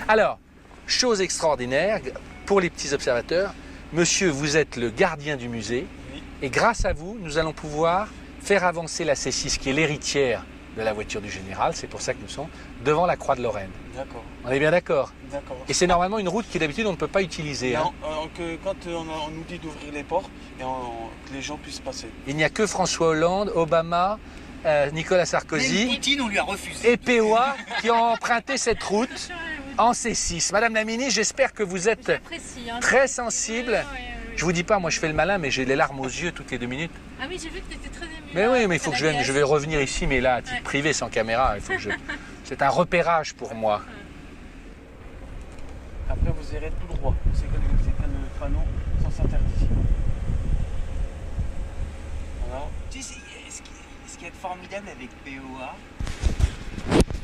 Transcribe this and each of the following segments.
Alors, chose extraordinaire pour les petits observateurs, monsieur, vous êtes le gardien du musée et grâce à vous, nous allons pouvoir faire avancer la C6 qui est l'héritière de la voiture du général. C'est pour ça que nous sommes devant la Croix de Lorraine. D'accord. On est bien d'accord? D'accord. Et c'est normalement une route qui d'habitude on ne peut pas utiliser. Non, hein. quand on nous dit d'ouvrir les ports et que les gens puissent passer. Il n'y a que François Hollande, Obama, Nicolas Sarkozy Poutine, on lui a refusé. et POA qui ont emprunté cette route en C6. Madame la ministre, j'espère que vous êtes très sensible. Je vous dis pas, moi je fais le malin, mais j'ai les larmes aux yeux toutes les 2 minutes. Ah oui, j'ai vu que tu étais très ému. Mais oui, mais il faut que je vais revenir ici, mais là, à titre privé, sans caméra. Il faut que c'est un repérage pour moi. Après, vous irez tout droit. C'est que le panneau sans interdit. Voilà. Tu sais, ce qui est formidable avec POA,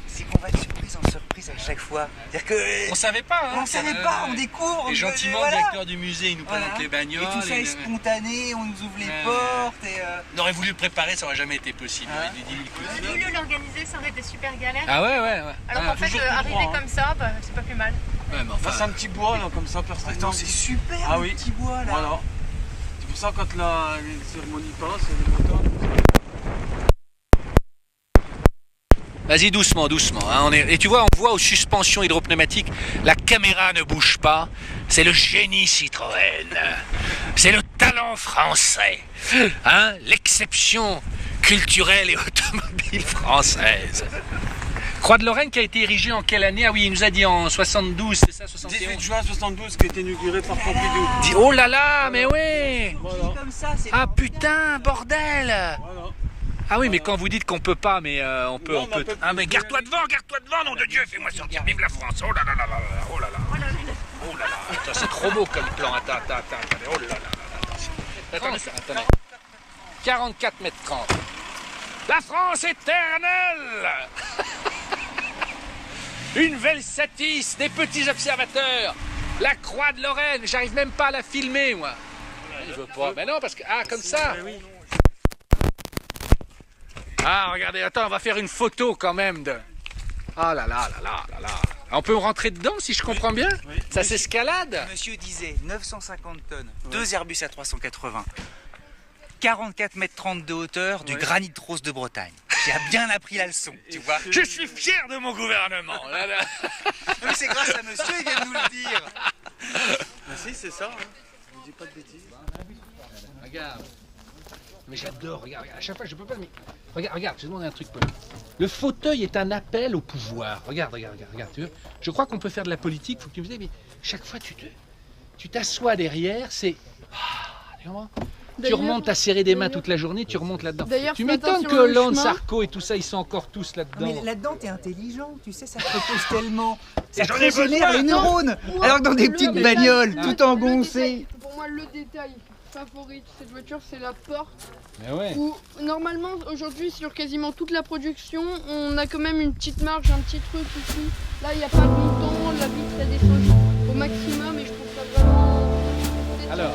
c'est qu'on va de surprise en surprise à chaque fois. C'est-à-dire que On savait pas, hein. on savait pas, on découvre. Et gentiment, voilà. le directeur du musée, il nous présente les bagnoles. Et tout ça est spontané, on nous ouvre les portes. Et On aurait voulu le préparer, ça aurait jamais été possible. Ouais. On aurait voulu l'organiser, ça aurait été super galère. Ah ouais. Alors qu'en fait, toujours tout arriver droit, hein. comme ça, bah, c'est pas plus mal. Ouais, mais Enfin, c'est un petit bois là, comme ça, personne. Attends, c'est super, Ah le oui. petit bois là. Voilà. C'est pour ça quand la cérémonie passe, les moteurs. Vas-y doucement. Hein, Et tu vois, on voit aux suspensions hydropneumatiques, la caméra ne bouge pas. C'est le génie Citroën. C'est le talent français. Hein, l'exception culturelle et automobile française. Croix de Lorraine qui a été érigée en quelle année? Ah oui, il nous a dit en 72, c'est ça, 71? 18 juin 72 qui a été inauguré par Pompidou. Oh là là, mais oui. Voilà. Comme ça, c'est Ah putain, bordel. Voilà. Ah oui, mais quand vous dites qu'on peut pas, mais on peut, Non, on peut. on peut Ah mais garde-toi devant, nom de Dieu, fais-moi sortir, vive la France. Oh là là là là, oh là là. Oh là là, ça c'est trop beau comme plan. Attends, oh là là là. Attendez. 44 mètres 30. La France éternelle. Une Velsatis, des petits observateurs. La Croix de Lorraine, j'arrive même pas à la filmer, moi. Il veut pas. Mais non, parce que comme ça. Ah, regardez, attends, on va faire une photo quand même de... Ah là là là là là là. On peut rentrer dedans si je comprends bien? Oui. Ça s'escalade? Monsieur disait 950 tonnes, 2 Airbus A380, 44 mètres 30 de hauteur, du granit rose de Bretagne. J'ai bien appris la leçon, tu vois. Je suis fier de mon gouvernement. Là, là. Non, mais c'est grâce à monsieur, il vient de nous le dire. Ah si, c'est ça. Hein. Je ne dis pas de bêtises. Regarde. Mais j'adore, regarde, à chaque fois je peux pas... Mais... Regarde, je te demande un truc. Le fauteuil est un appel au pouvoir. Regarde, tu veux. Je crois qu'on peut faire de la politique, faut que tu me dises, mais chaque fois tu t'assois derrière, c'est... tu comprends? Tu remontes à serrer des mains toute la journée, tu remontes là-dedans. Tu m'étonnes que Hollande, Sarko et tout ça, ils sont encore tous là-dedans. Mais là-dedans, t'es intelligent, tu sais, ça te repose tellement. Ça j'en ai régénère les neurones. Moi, Alors que dans des le petites détail, bagnoles, le tout détail, engoncées. pour moi, le détail favori de cette voiture, c'est la porte. Mais ouais. Où, normalement, aujourd'hui, sur quasiment toute la production, on a quand même une petite marge, un petit truc ici. Là, il n'y a pas longtemps, la vitre est descendue au maximum et je trouve ça vraiment... Alors.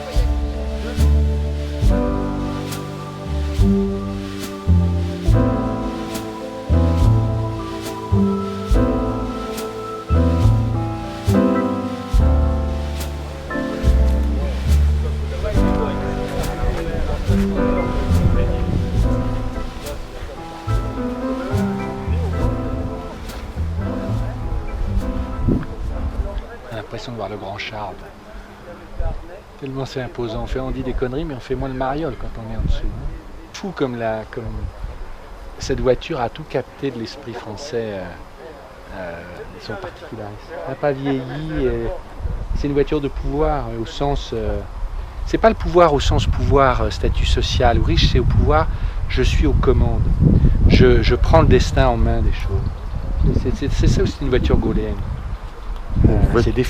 On a l'impression de voir le grand Charles. Tellement c'est imposant. On dit des conneries, mais on fait moins le mariole quand on est en dessous. Fou comme cette voiture a tout capté de l'esprit français, son particularisme. Elle n'a pas vieilli. C'est une voiture de pouvoir au sens. C'est pas le pouvoir au sens pouvoir, statut social ou riche, c'est au pouvoir. Je suis aux commandes. Je prends le destin en main des choses. C'est ça aussi une voiture gaullienne.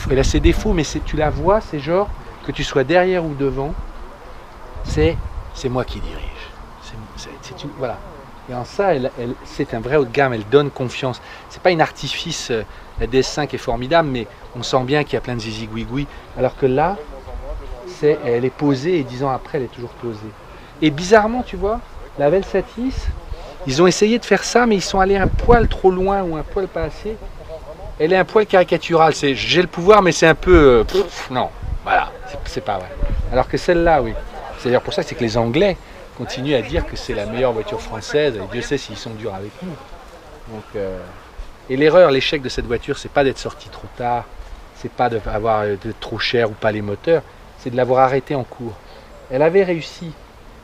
Elle a ses défauts, mais tu la vois, c'est genre que tu sois derrière ou devant, c'est moi qui dirige. Voilà. Et en ça, c'est un vrai haut de gamme. Elle donne confiance. C'est pas une artifice. La DS5 est formidable, mais on sent bien qu'il y a plein de zizi gouigoui. Alors que là, elle est posée et 10 ans après, elle est toujours posée. Et bizarrement, tu vois, la Velsatis, ils ont essayé de faire ça, mais ils sont allés un poil trop loin ou un poil pas assez. elle est un poil caricaturale. C'est j'ai le pouvoir, mais c'est un peu... non, voilà, c'est pas vrai. Alors que celle-là, oui. C'est d'ailleurs pour ça que c'est que les Anglais continuent à dire que c'est la meilleure voiture française, et Dieu sait s'ils sont durs avec nous. Donc, et l'erreur, l'échec de cette voiture, c'est pas d'être sorti trop tard, c'est pas d'avoir de trop cher ou pas les moteurs, c'est de l'avoir arrêtée en cours. Elle avait réussi,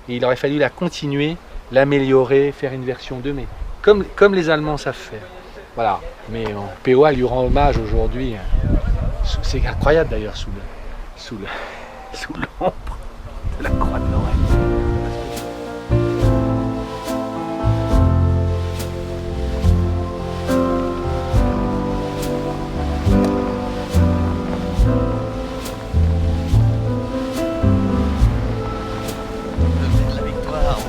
et il aurait fallu la continuer, l'améliorer, faire une version 2, mais comme les Allemands savent faire. Voilà, mais POA lui rend hommage aujourd'hui. C'est incroyable d'ailleurs sous l'ombre de la croix de Lorraine. La victoire.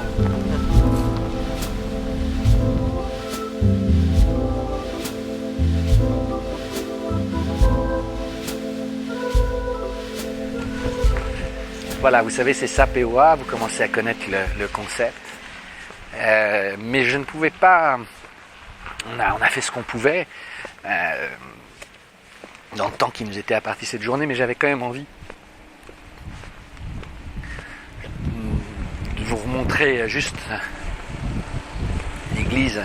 Voilà, vous savez, c'est ça POA, vous commencez à connaître le concept. Mais je ne pouvais pas... On a fait ce qu'on pouvait dans le temps qui nous était imparti cette journée, mais j'avais quand même envie de vous remontrer juste l'église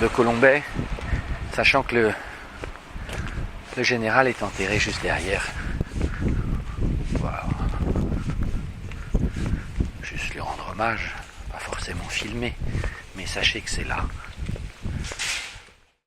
de Colombey, sachant que le général est enterré juste derrière. Voilà. Juste lui rendre hommage, pas forcément filmé, mais sachez que c'est là.